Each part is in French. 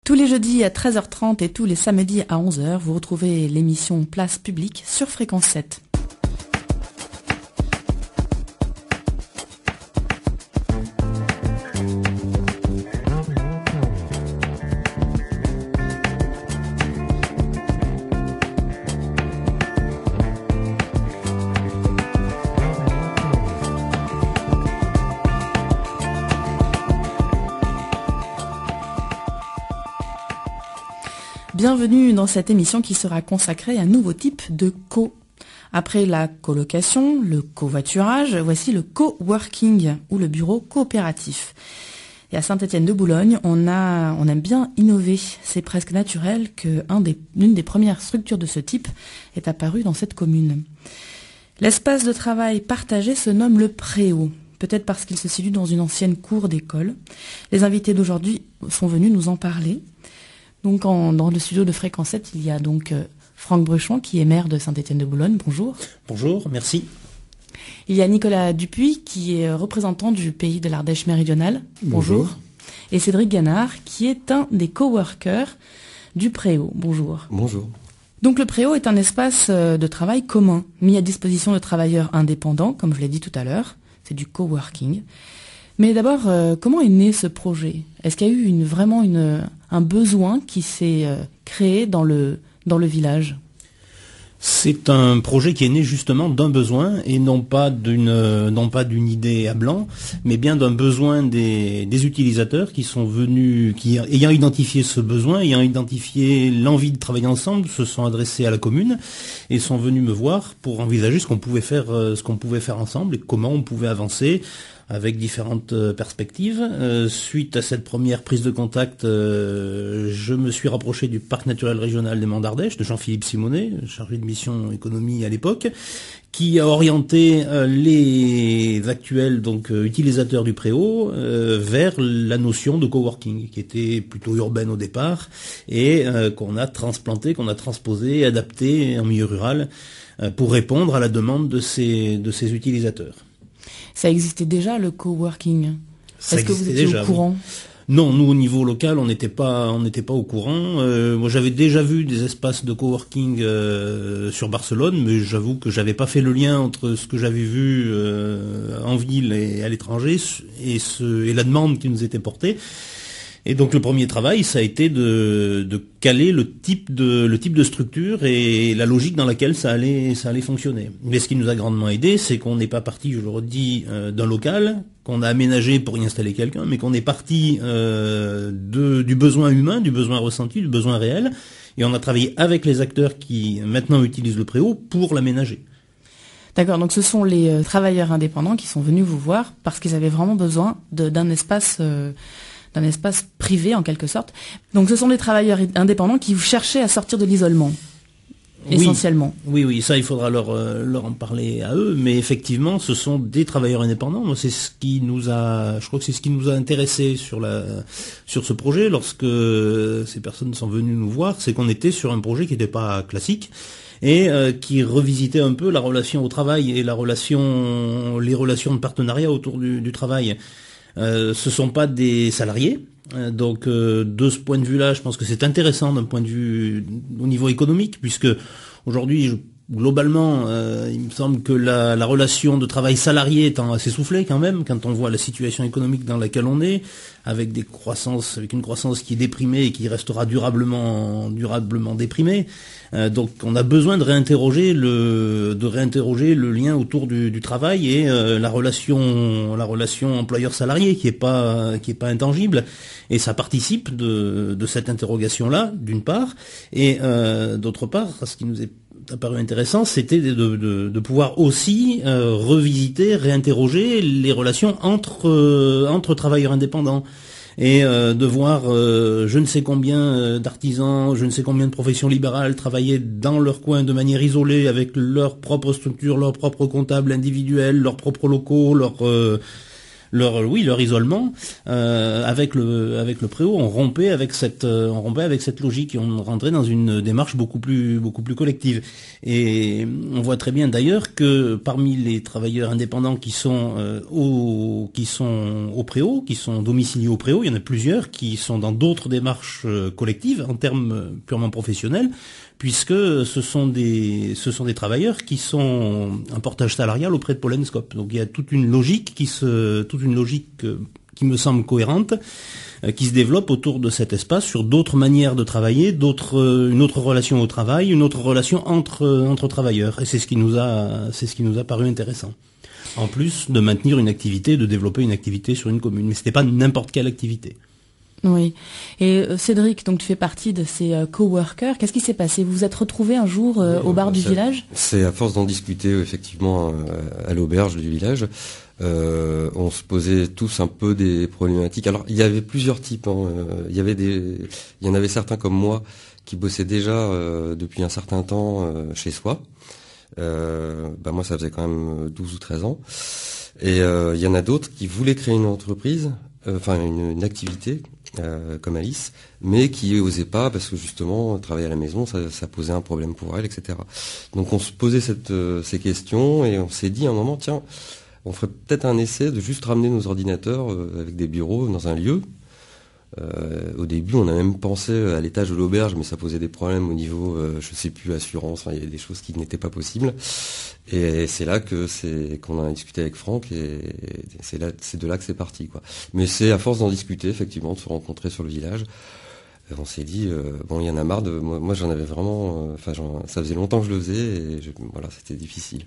Tous les jeudis à 13h30 et tous les samedis à 11h, vous retrouvez l'émission Place Publique sur Fréquence 7. Bienvenue dans cette émission qui sera consacrée à un nouveau type de co. Après la colocation, le covoiturage, voici le coworking ou le bureau coopératif. Et à Saint-Étienne-de-Boulogne, on aime bien innover. C'est presque naturel qu'une des premières structures de ce type est apparue dans cette commune. L'espace de travail partagé se nomme le Préau. Peut-être parce qu'il se situe dans une ancienne cour d'école. Les invités d'aujourd'hui sont venus nous en parler. Donc dans le studio de Fréquence 7, il y a donc Franck Bruchon qui est maire de Saint-Étienne-de-Boulogne. Bonjour. Bonjour, merci. Il y a Nicolas Dupuis qui est représentant du pays de l'Ardèche méridionale. Bonjour. Et Cédric Ganard qui est un des coworkers du Préau. Bonjour. Bonjour. Donc le Préau est un espace de travail commun, mis à disposition de travailleurs indépendants, comme je l'ai dit tout à l'heure. C'est du coworking. Mais d'abord, comment est né ce projet ? Est-ce qu'il y a eu vraiment un besoin qui s'est créé dans le village ? C'est un projet qui est né justement d'un besoin et non pas d'une idée à blanc, mais bien d'un besoin des utilisateurs qui sont venus, qui ayant identifié ce besoin, ayant identifié l'envie de travailler ensemble, se sont adressés à la commune et sont venus me voir pour envisager ce qu'on pouvait faire ensemble et comment on pouvait avancer avec différentes perspectives. Suite à cette première prise de contact, je me suis rapproché du parc naturel régional des Monts d'Ardèche, de Jean-Philippe Simonet, chargé de mission économie à l'époque, qui a orienté les actuels utilisateurs du Préau vers la notion de coworking, qui était plutôt urbaine au départ, et qu'on a transposé, adapté en milieu rural pour répondre à la demande de ces utilisateurs. Ça existait déjà le coworking. Est-ce que vous étiez déjà au courant ? Non, nous au niveau local, on n'était pas au courant. Moi, j'avais déjà vu des espaces de coworking sur Barcelone, mais j'avoue que j'avais pas fait le lien entre ce que j'avais vu en ville et à l'étranger et la demande qui nous était portée. Et donc le premier travail, ça a été de caler le type de structure et la logique dans laquelle ça allait fonctionner. Mais ce qui nous a grandement aidé, c'est qu'on n'est pas parti, je le redis, d'un local qu'on a aménagé pour y installer quelqu'un, mais qu'on est parti du besoin humain, du besoin ressenti, du besoin réel, et on a travaillé avec les acteurs qui maintenant utilisent le Préau pour l'aménager. D'accord, donc ce sont les travailleurs indépendants qui sont venus vous voir parce qu'ils avaient vraiment besoin d'un espace privé en quelque sorte. Donc ce sont des travailleurs indépendants qui cherchaient à sortir de l'isolement, essentiellement. Oui, ça il faudra leur en parler à eux, mais effectivement ce sont des travailleurs indépendants. Moi, je crois que c'est ce qui nous a intéressés sur ce projet lorsque ces personnes sont venues nous voir, c'est qu'on était sur un projet qui n'était pas classique et qui revisitait un peu la relation au travail et les relations de partenariat autour du travail. Ce sont pas des salariés, donc de ce point de vue-là, je pense que c'est intéressant d'un point de vue au niveau économique, puisque aujourd'hui, globalement, il me semble que la relation de travail salarié étant assez soufflée quand même, quand on voit la situation économique dans laquelle on est, avec une croissance qui est déprimée et qui restera durablement déprimée. Donc on a besoin de réinterroger le lien autour du travail et la relation employeur-salarié qui est pas intangible, et ça participe de cette interrogation-là d'une part, et d'autre part, ce qui nous est apparu intéressant, c'était de pouvoir aussi revisiter, réinterroger les relations entre travailleurs indépendants. Et de voir je ne sais combien d'artisans, je ne sais combien de professions libérales travailler dans leur coin de manière isolée avec leur propre structure, leur propre comptable individuel, leurs propres locaux, leur isolement avec le préau. On rompait avec cette logique et on rentrait dans une démarche beaucoup plus collective. Et on voit très bien d'ailleurs que parmi les travailleurs indépendants qui sont au préau, qui sont domiciliés au préau, il y en a plusieurs qui sont dans d'autres démarches collectives en termes purement professionnels, puisque ce sont des travailleurs qui sont en portage salarial auprès de Pollenscope. Donc il y a toute une logique qui me semble cohérente, qui se développe autour de cet espace sur d'autres manières de travailler, une autre relation au travail, une autre relation entre travailleurs. Et c'est ce qui nous a paru intéressant. En plus de maintenir une activité, de développer une activité sur une commune. Mais c'était pas n'importe quelle activité. Oui. Et Cédric, donc tu fais partie de ces coworkers. Qu'est-ce qui s'est passé? Vous vous êtes retrouvés un jour au bar du village? C'est à force d'en discuter effectivement à l'auberge du village. On se posait tous un peu des problématiques. Alors il y avait plusieurs types. Il y en avait certains comme moi qui bossaient déjà depuis un certain temps chez soi. Moi ça faisait quand même 12 ou 13 ans. Et il y en a d'autres qui voulaient créer une entreprise, une activité. Comme Alice, mais qui n'osait pas parce que justement travailler à la maison ça posait un problème pour elle, etc. Donc on se posait ces questions et on s'est dit à un moment, tiens, on ferait peut-être un essai de juste ramener nos ordinateurs avec des bureaux dans un lieu. Au début on a même pensé à l'étage de l'auberge, mais ça posait des problèmes au niveau je sais plus, assurance, il y avait des choses qui n'étaient pas possibles. Et c'est là qu'on a discuté avec Franck et c'est de là que c'est parti, quoi. Mais c'est à force d'en discuter, effectivement, de se rencontrer sur le village, on s'est dit il y en a marre de moi j'en avais vraiment ça faisait longtemps que je le faisais et c'était difficile.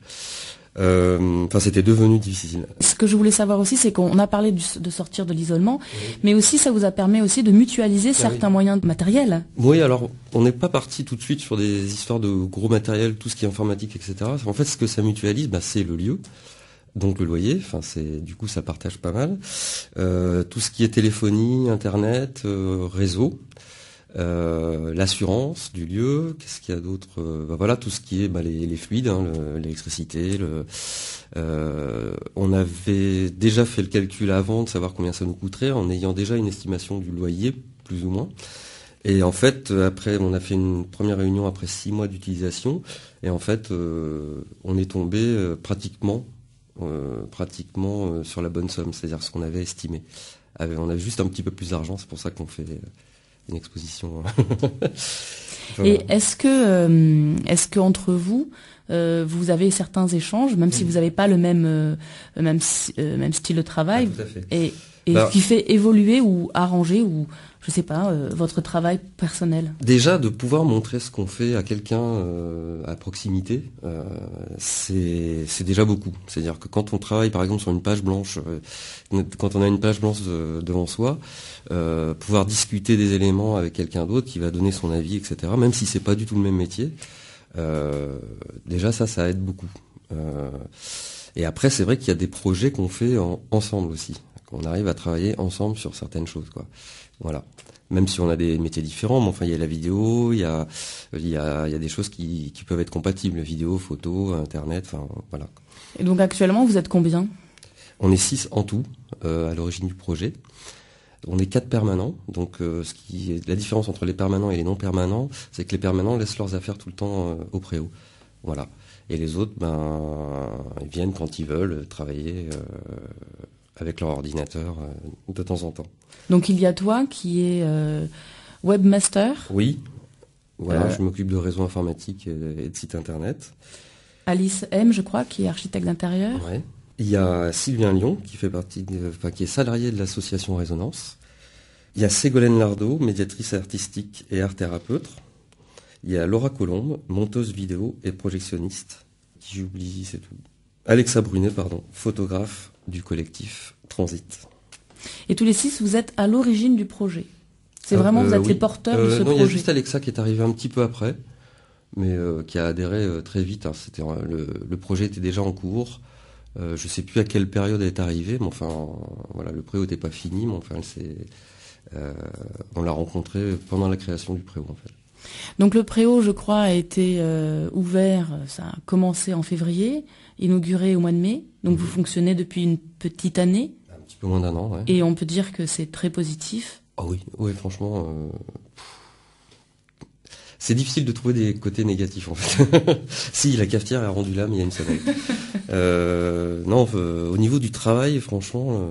C'était devenu difficile. Ce que je voulais savoir aussi, c'est qu'on a parlé de sortir de l'isolement, mais aussi ça vous a permis aussi de mutualiser certains moyens matériels. Oui, alors on n'est pas parti tout de suite sur des histoires de gros matériel, tout ce qui est informatique, etc. En fait, ce que ça mutualise, c'est le lieu. Donc le loyer, du coup ça partage pas mal. Tout ce qui est téléphonie, internet, réseau. L'assurance du lieu, qu'est-ce qu'il y a d'autre, tout ce qui est les fluides, l'électricité, on avait déjà fait le calcul avant de savoir combien ça nous coûterait en ayant déjà une estimation du loyer plus ou moins. Et en fait après on a fait une première réunion après 6 mois d'utilisation et en fait on est tombé pratiquement sur la bonne somme, c'est-à-dire ce qu'on avait estimé. On avait juste un petit peu plus d'argent, c'est pour ça qu'on fait une exposition. Voilà. Et est-ce que entre vous, vous avez certains échanges, même si vous n'avez pas le même style de travail, tout à fait. Et qui fait évoluer ou arranger ou je sais pas votre travail personnel? Déjà de pouvoir montrer ce qu'on fait à quelqu'un à proximité, c'est déjà beaucoup. C'est-à-dire que quand on travaille par exemple sur une page blanche, quand on a une page blanche devant soi, pouvoir discuter des éléments avec quelqu'un d'autre qui va donner son avis, etc. Même si c'est pas du tout le même métier, déjà ça aide beaucoup. Et après c'est vrai qu'il y a des projets qu'on fait ensemble aussi. On arrive à travailler ensemble sur certaines choses, quoi. Voilà. Même si on a des métiers différents, mais il y a la vidéo, il y a des choses qui peuvent être compatibles, vidéo, photo, internet, voilà. Et donc actuellement, vous êtes combien? On est 6 en tout, à l'origine du projet. On est 4 permanents, donc la différence entre les permanents et les non permanents, c'est que les permanents laissent leurs affaires tout le temps au préau. Voilà. Et les autres, ils viennent quand ils veulent travailler avec leur ordinateur de temps en temps. Donc il y a toi qui est webmaster. Oui, voilà, je m'occupe de réseau informatique et de site internet. Alice M, je crois, qui est architecte d'intérieur. Ouais. Il y a Sylvain Lyon qui fait partie, qui est salarié de l'association Résonance. Il y a Ségolène Lardot, médiatrice artistique et art thérapeute. Il y a Laura Colombe, monteuse vidéo et projectionniste. Qui j'oublie, c'est tout. Alexa Brunet, photographe du collectif Transit. Et tous les 6, vous êtes à l'origine du projet. C'est vraiment, vous êtes les porteurs de ce projet. Il y a juste Alexa qui est arrivé un petit peu après, mais qui a adhéré très vite. Le projet était déjà en cours. Je ne sais plus à quelle période elle est arrivée, mais le préau n'était pas fini, mais on l'a rencontré pendant la création du préau, en fait. Donc le préau, je crois, a été ouvert, ça a commencé en février, inauguré au mois de mai. Donc vous fonctionnez depuis une petite année. petit peu moins d'un an, ouais. Et on peut dire que c'est très positif. Ah oui, oui, franchement, c'est difficile de trouver des côtés négatifs en fait. Si, la cafetière est rendue là, mais il y a une semaine. Non, au niveau du travail, franchement,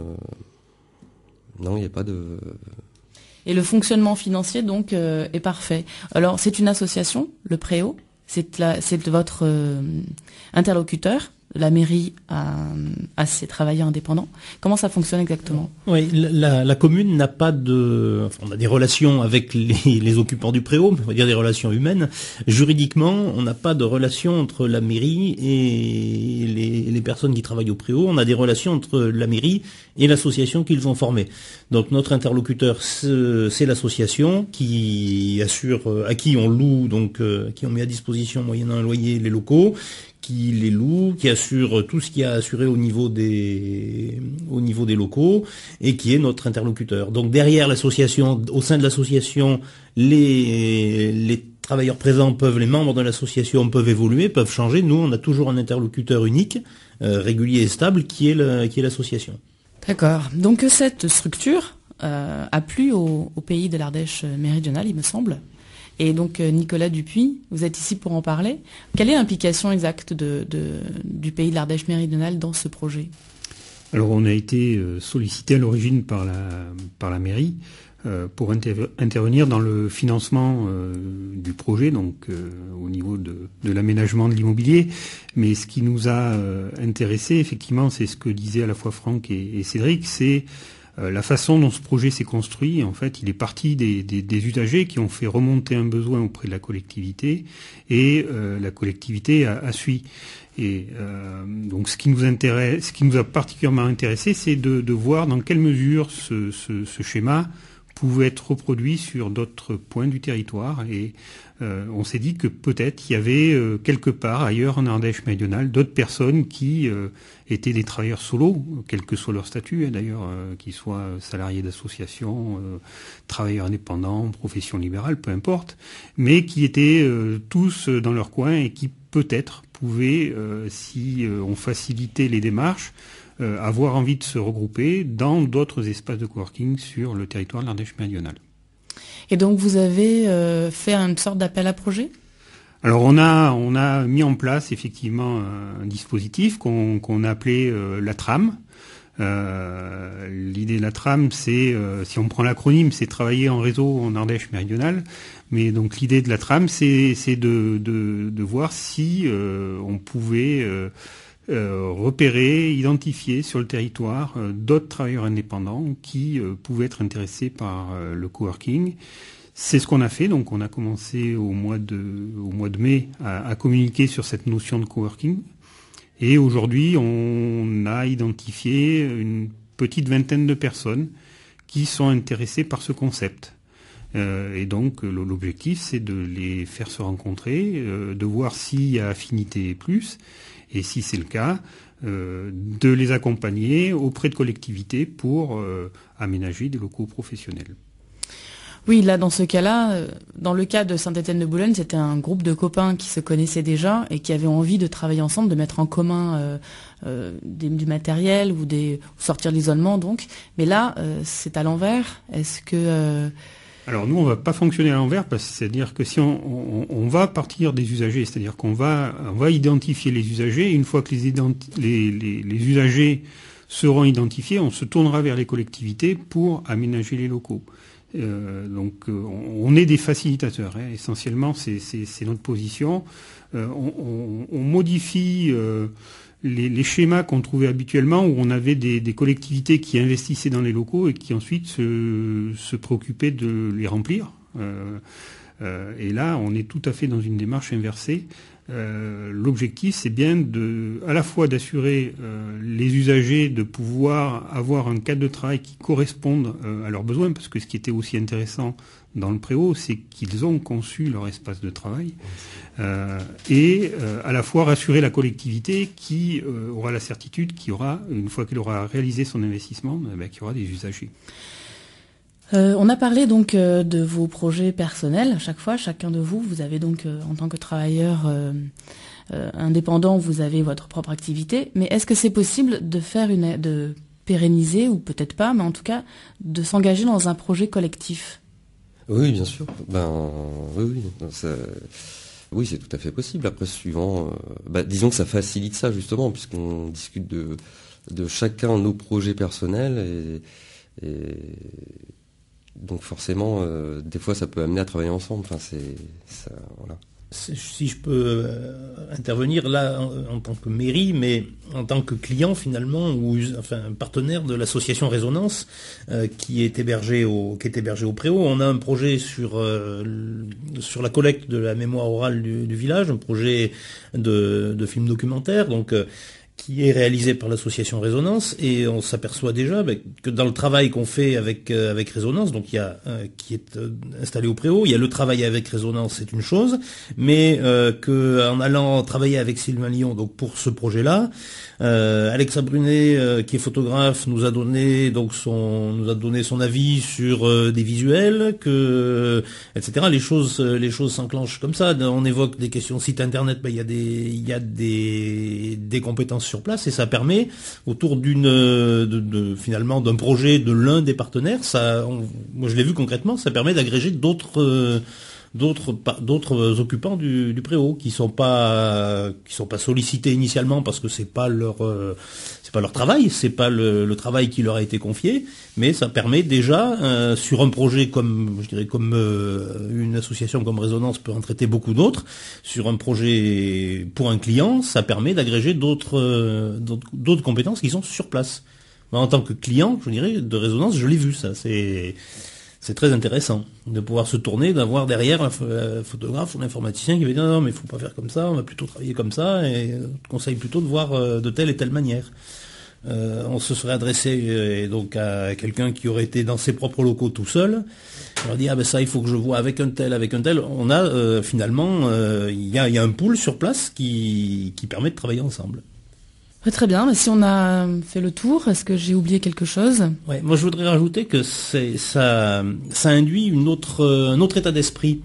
non, il n'y a pas de... Et le fonctionnement financier, donc, est parfait. Alors, c'est une association, le Préau. C'est votre interlocuteur. La mairie a ses travailleurs indépendants. Comment ça fonctionne exactement? Oui, la commune n'a pas de... Enfin, on a des relations avec les occupants du préau, on va dire des relations humaines. Juridiquement, on n'a pas de relation entre la mairie et les personnes qui travaillent au préau. On a des relations entre la mairie et l'association qu'ils ont formée. Donc notre interlocuteur, c'est l'association qui assure, à qui on loue, donc qui on met à disposition moyennant un loyer les locaux, qui les loue, qui assure tout ce qu'il y a à assurer au niveau des locaux et qui est notre interlocuteur. Donc derrière l'association, au sein de l'association, les travailleurs présents les membres de l'association peuvent évoluer, peuvent changer. Nous, on a toujours un interlocuteur unique, régulier et stable, qui est l'association. D'accord. Donc cette structure a plu au pays de l'Ardèche méridionale, il me semble. Et donc Nicolas Dupuis, vous êtes ici pour en parler. Quelle est l'implication exacte du pays de l'Ardèche méridionale dans ce projet? Alors on a été sollicité à l'origine par la mairie pour intervenir dans le financement du projet, donc au niveau de l'aménagement de l'immobilier. Mais ce qui nous a intéressé, effectivement, c'est ce que disaient à la fois Franck et Cédric, c'est la façon dont ce projet s'est construit. En fait, il est parti des usagers qui ont fait remonter un besoin auprès de la collectivité et la collectivité a suivi. Et donc, ce qui nous a particulièrement intéressé, c'est de voir dans quelle mesure ce schéma pouvait être reproduit sur d'autres points du territoire. Et on s'est dit que peut-être il y avait quelque part ailleurs en Ardèche méridionale d'autres personnes qui étaient des travailleurs solos, quel que soit leur statut d'ailleurs, qu'ils soient salariés d'associations, travailleurs indépendants, profession libérale, peu importe, mais qui étaient tous dans leur coin et qui peut-être pouvaient, si on facilitait les démarches, avoir envie de se regrouper dans d'autres espaces de coworking sur le territoire de l'Ardèche méridionale. Et donc vous avez fait une sorte d'appel à projet? Alors on a mis en place effectivement un dispositif qu'on a appelé la tram. L'idée de la tram, c'est, si on prend l'acronyme, c'est travailler en réseau en Ardèche méridionale. Mais donc l'idée de la tram, c'est de voir si on pouvait repérer, identifier sur le territoire d'autres travailleurs indépendants qui pouvaient être intéressés par le coworking. C'est ce qu'on a fait, donc on a commencé au mois de mai à communiquer sur cette notion de coworking. Et aujourd'hui, on a identifié une petite vingtaine de personnes qui sont intéressées par ce concept. Et donc l'objectif, c'est de les faire se rencontrer, de voir s'il y a affinité plus, et si c'est le cas, de les accompagner auprès de collectivités pour aménager des locaux professionnels. Oui, là, dans ce cas-là, dans le cas de Saint-Étienne-de-Boulogne, c'était un groupe de copains qui se connaissaient déjà et qui avaient envie de travailler ensemble, de mettre en commun du matériel ou sortir de l'isolement, donc. Mais là, c'est à l'envers. Est-ce que... Alors nous, on va pas fonctionner à l'envers, c'est-à-dire que si on va partir des usagers, c'est-à-dire qu'on va identifier les usagers, et une fois que les usagers seront identifiés, on se tournera vers les collectivités pour aménager les locaux. Donc on est des facilitateurs, hein. Essentiellement c'est notre position. On modifie les schémas qu'on trouvait habituellement, où on avait des collectivités qui investissaient dans les locaux et qui ensuite se préoccupaient de les remplir. Et là, on est tout à fait dans une démarche inversée. L'objectif, c'est bien à la fois d'assurer les usagers de pouvoir avoir un cadre de travail qui corresponde à leurs besoins, parce que ce qui était aussi intéressant dans le Préau, c'est qu'ils ont conçu leur espace de travail, et à la fois rassurer la collectivité qui aura la certitude qu'il y aura, une fois qu'elle aura réalisé son investissement, qu'il y aura des usagers. On a parlé donc de vos projets personnels. À chaque fois, chacun de vous avez donc, en tant que travailleur indépendant, vous avez votre propre activité. Mais est-ce que c'est possible de pérenniser, ou peut-être pas, mais en tout cas de s'engager dans un projet collectif? Oui, bien sûr. Oui. Oui, c'est tout à fait possible. Après, suivant, disons que ça facilite ça justement, puisqu'on discute de chacun nos projets personnels et donc forcément, des fois, ça peut amener à travailler ensemble. Enfin, voilà. Si je peux intervenir là en tant que mairie, mais en tant que client finalement, ou enfin partenaire de l'association Résonance qui est hébergée au Préau. On a un projet sur la collecte de la mémoire orale du village, un projet de film documentaire, donc qui est réalisé par l'association Résonance, et on s'aperçoit déjà que dans le travail qu'on fait avec Résonance, donc il y a qui est installé au Préau, il y a le travail avec Résonance, c'est une chose, mais que en allant travailler avec Sylvain Lyon, donc pour ce projet-là, Alexa Brunet, qui est photographe, nous a donné son avis sur des visuels, etc. Les choses s'enclenchent comme ça. On évoque des questions site internet, il y a des compétences sur place, et ça permet autour finalement d'un projet de l'un des partenaires. Moi je l'ai vu concrètement, ça permet d'agréger d'autres occupants du Préau qui sont pas sollicités initialement parce que c'est pas leur travail, c'est pas le travail qui leur a été confié, mais ça permet déjà sur un projet comme une association comme Résonance peut en traiter beaucoup d'autres, sur un projet pour un client, ça permet d'agréger d'autres compétences qui sont sur place. En tant que client, je dirais, de Résonance, je l'ai vu ça, c'est très intéressant de pouvoir se tourner, d'avoir derrière un photographe ou l'informaticien qui va dire non mais il faut pas faire comme ça, on va plutôt travailler comme ça, et on te conseille plutôt de voir de telle et telle manière. On se serait adressé donc à quelqu'un qui aurait été dans ses propres locaux tout seul. On leur dit ça il faut que je vois avec un tel. On a finalement il y a un pool sur place qui permet de travailler ensemble. Très bien, mais si on a fait le tour, est-ce que j'ai oublié quelque chose? Ouais, moi je voudrais rajouter que ça induit un autre état d'esprit.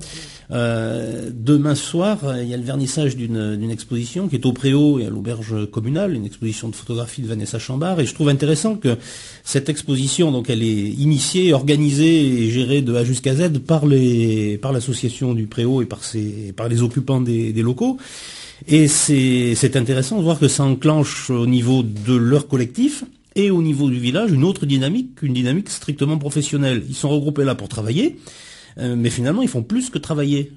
Demain soir, il y a le vernissage d'une exposition qui est au Préau et à l'auberge communale, une exposition de photographie de Vanessa Chambard, et je trouve intéressant que cette exposition, donc elle est initiée, organisée et gérée de A jusqu'à Z par l'association du Préau et par les occupants des locaux. Et c'est intéressant de voir que ça enclenche au niveau de leur collectif et au niveau du village une autre dynamique, une dynamique strictement professionnelle. Ils sont regroupés là pour travailler, mais finalement ils font plus que travailler.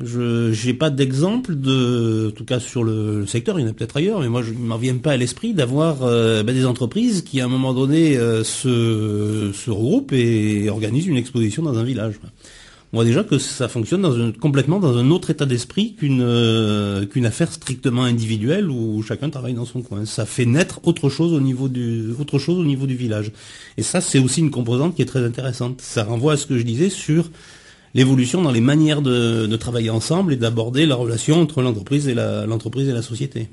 J'ai pas d'exemple en tout cas sur le secteur, il y en a peut-être ailleurs, mais moi il m'en vient pas à l'esprit d'avoir des entreprises qui à un moment donné se regroupent et organisent une exposition dans un village. On voit déjà que ça fonctionne complètement dans un autre état d'esprit qu'une affaire strictement individuelle où chacun travaille dans son coin. Ça fait naître autre chose au niveau du village. Et ça, c'est aussi une composante qui est très intéressante. Ça renvoie à ce que je disais sur l'évolution dans les manières de travailler ensemble et d'aborder la relation entre l'entreprise et la société.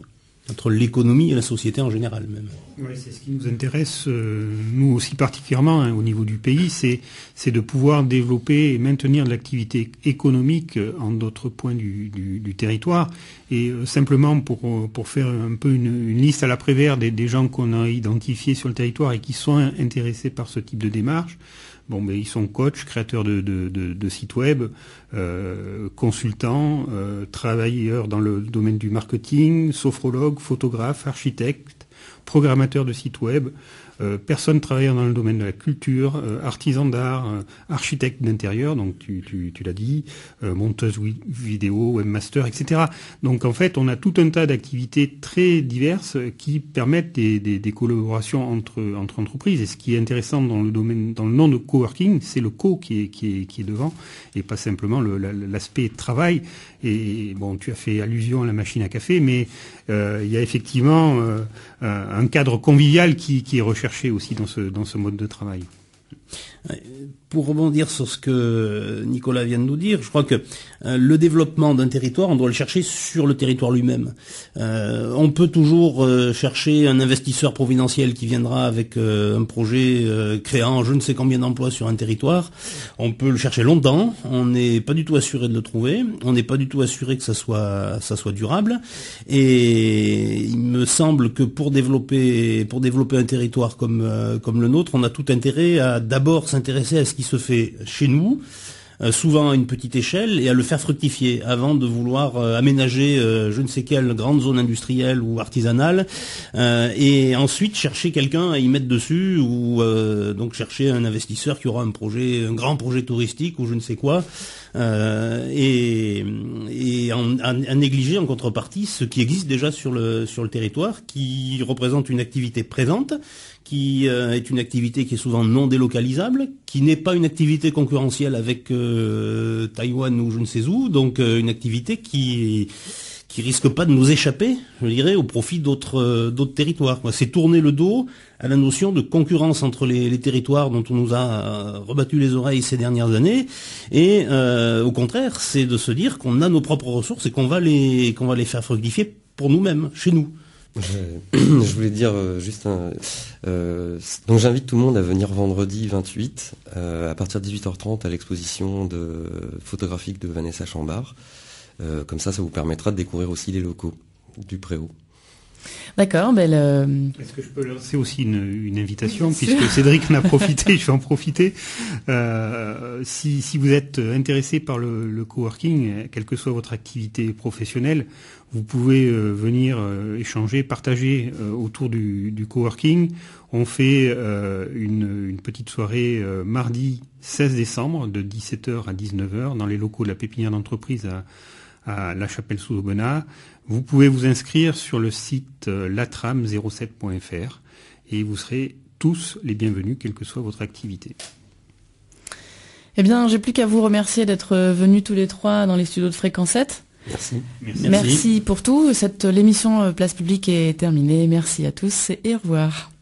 Entre l'économie et la société en général même. Oui, c'est ce qui nous intéresse, nous aussi particulièrement au niveau du pays, c'est de pouvoir développer et maintenir de l'activité économique en d'autres points du territoire. Et simplement pour faire un peu une liste à l'après-vert des gens qu'on a identifiés sur le territoire et qui sont intéressés par ce type de démarche. Ils sont coachs, créateurs de sites web, consultants, travailleurs dans le domaine du marketing, sophrologues, photographes, architectes, programmateurs de sites web, personnes travaillant dans le domaine de la culture, artisans d'art, architectes d'intérieur, donc tu l'as dit, monteuses vidéo, webmaster, etc. Donc en fait, on a tout un tas d'activités très diverses qui permettent des collaborations entre entreprises. Et ce qui est intéressant dans le nom de coworking, c'est le co qui est devant, et pas simplement l'aspect travail. Et tu as fait allusion à la machine à café, mais il y a effectivement un cadre convivial qui est recherché aussi dans ce mode de travail. Pour rebondir sur ce que Nicolas vient de nous dire, je crois que le développement d'un territoire, on doit le chercher sur le territoire lui-même. On peut toujours chercher un investisseur providentiel qui viendra avec un projet créant je ne sais combien d'emplois sur un territoire. On peut le chercher longtemps, on n'est pas du tout assuré de le trouver, on n'est pas du tout assuré que ça soit durable. Et il me semble que pour développer un territoire comme le nôtre, on a tout intérêt à d'abord s'intéresser à ce qui se fait chez nous, souvent à une petite échelle, et à le faire fructifier avant de vouloir aménager je ne sais quelle grande zone industrielle ou artisanale, et ensuite chercher quelqu'un à y mettre dessus, ou donc chercher un investisseur qui aura un grand projet touristique ou je ne sais quoi, et à négliger en contrepartie ce qui existe déjà sur le territoire, qui représente une activité présente, qui est une activité qui est souvent non délocalisable, qui n'est pas une activité concurrentielle avec Taïwan ou je ne sais où, donc une activité qui risque pas de nous échapper, je dirais, au profit d'autres territoires. C'est tourner le dos à la notion de concurrence entre les territoires dont on nous a rebattu les oreilles ces dernières années, et au contraire, c'est de se dire qu'on a nos propres ressources et qu'on va les faire fructifier pour nous-mêmes, chez nous. Je voulais dire donc j'invite tout le monde à venir vendredi 28 à partir de 18h30 à l'exposition photographique de Vanessa Chambard. Comme ça vous permettra de découvrir aussi les locaux du Préau. D'accord. Est-ce que je peux lancer aussi une invitation, puisque Cédric en a profité, je vais en profiter. Si vous êtes intéressé par le coworking, quelle que soit votre activité professionnelle, vous pouvez venir échanger, partager autour du coworking. On fait une petite soirée mardi 16 décembre de 17h à 19h dans les locaux de la pépinière d'entreprise à La Chapelle-sous-Aubenas. Vous pouvez vous inscrire sur le site latram07.fr et vous serez tous les bienvenus, quelle que soit votre activité. Eh bien, j'ai plus qu'à vous remercier d'être venus tous les trois dans les studios de Fréquence 7. Merci. Merci pour tout. L'émission Place Publique est terminée. Merci à tous et au revoir.